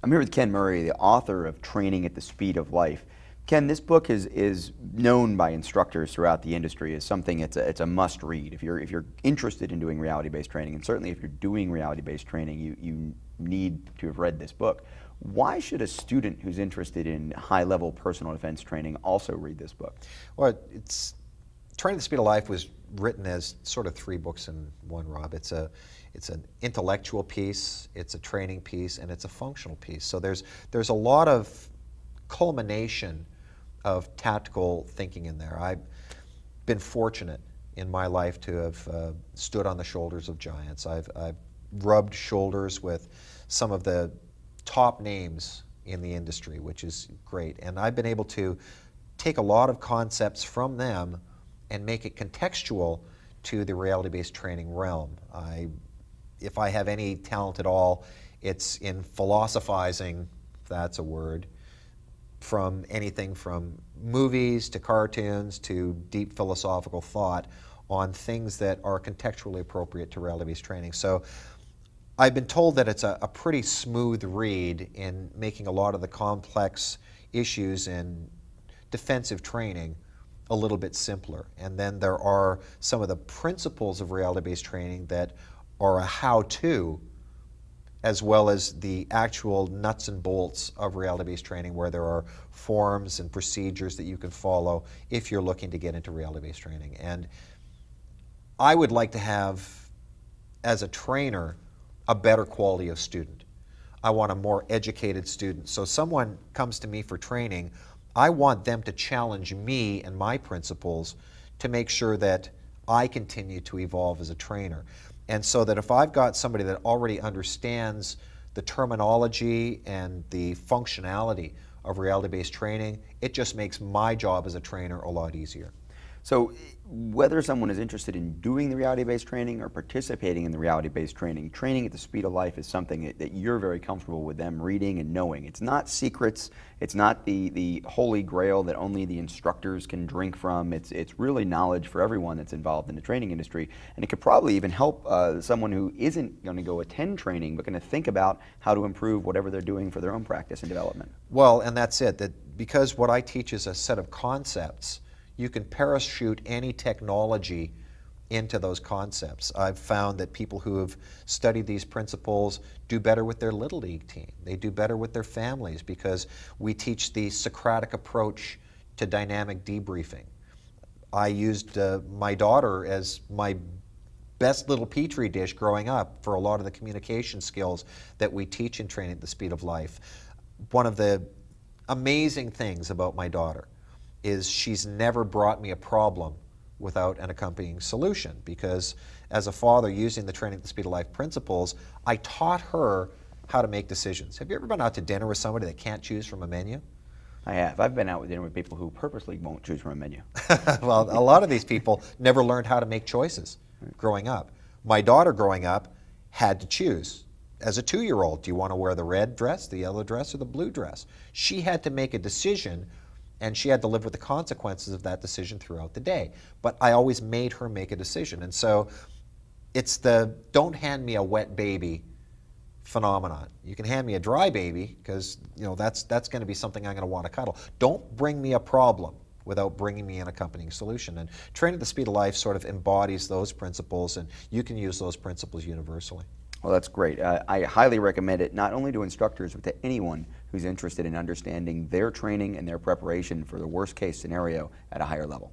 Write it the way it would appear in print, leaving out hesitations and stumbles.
I'm here with Ken Murray, the author of Training at the Speed of Life. Ken, this book is known by instructors throughout the industry as something it's a must read. If you're interested in doing reality-based training, and certainly if you're doing reality-based training, you need to have read this book. Why should a student who's interested in high-level personal defense training also read this book? Well, it's Training at the Speed of Life was written as sort of three books in one, Rob. It's an intellectual piece, it's a training piece, and it's a functional piece. So there's a lot of culmination of tactical thinking in there. I've been fortunate in my life to have stood on the shoulders of giants. I've rubbed shoulders with some of the top names in the industry, which is great. And I've been able to take a lot of concepts from them and make it contextual to the reality-based training realm. If I have any talent at all, it's in philosophizing, if that's a word, from anything from movies to cartoons to deep philosophical thought on things that are contextually appropriate to reality-based training. So I've been told that it's a pretty smooth read in making a lot of the complex issues in defensive training a little bit simpler. And then there are some of the principles of reality-based training that are a how-to, as well as the actual nuts and bolts of reality-based training, where there are forms and procedures that you can follow if you're looking to get into reality-based training. And I would like to have, as a trainer, a better quality of student. I want a more educated student. So someone comes to me for training, I want them to challenge me and my principles to make sure that I continue to evolve as a trainer. And so that if I've got somebody that already understands the terminology and the functionality of reality-based training, it just makes my job as a trainer a lot easier. So whether someone is interested in doing the reality-based training or participating in the reality-based training, Training at the Speed of Life is something that you're very comfortable with them reading and knowing. It's not secrets. It's not the holy grail that only the instructors can drink from. It's really knowledge for everyone that's involved in the training industry. And it could probably even help someone who isn't going to go attend training but going to think about how to improve whatever they're doing for their own practice and development. Well, and that's it. That because what I teach is a set of concepts, you can parachute any technology into those concepts. I've found that people who have studied these principles do better with their Little League team. They do better with their families because we teach the Socratic approach to dynamic debriefing. I used my daughter as my best little petri dish growing up for a lot of the communication skills that we teach in Training at the Speed of Life. One of the amazing things about my daughter is she's never brought me a problem without an accompanying solution, because as a father, using the Training at the Speed of Life principles, I taught her how to make decisions. Have you ever been out to dinner with somebody that can't choose from a menu? I have. I've been out with dinner with people who purposely won't choose from a menu. Well, a lot of these people never learned how to make choices growing up. My daughter growing up had to choose. As a 2-year-old, do you want to wear the red dress, the yellow dress, or the blue dress? She had to make a decision, and she had to live with the consequences of that decision throughout the day. But I always made her make a decision. And so it's the don't hand me a wet baby phenomenon. You can hand me a dry baby because that's going to be something I'm going to want to cuddle. Don't bring me a problem without bringing me an accompanying solution. And Training at the Speed of Life sort of embodies those principles, and you can use those principles universally. Well, that's great. I highly recommend it, not only to instructors, but to anyone who's interested in understanding their training and their preparation for the worst case scenario at a higher level.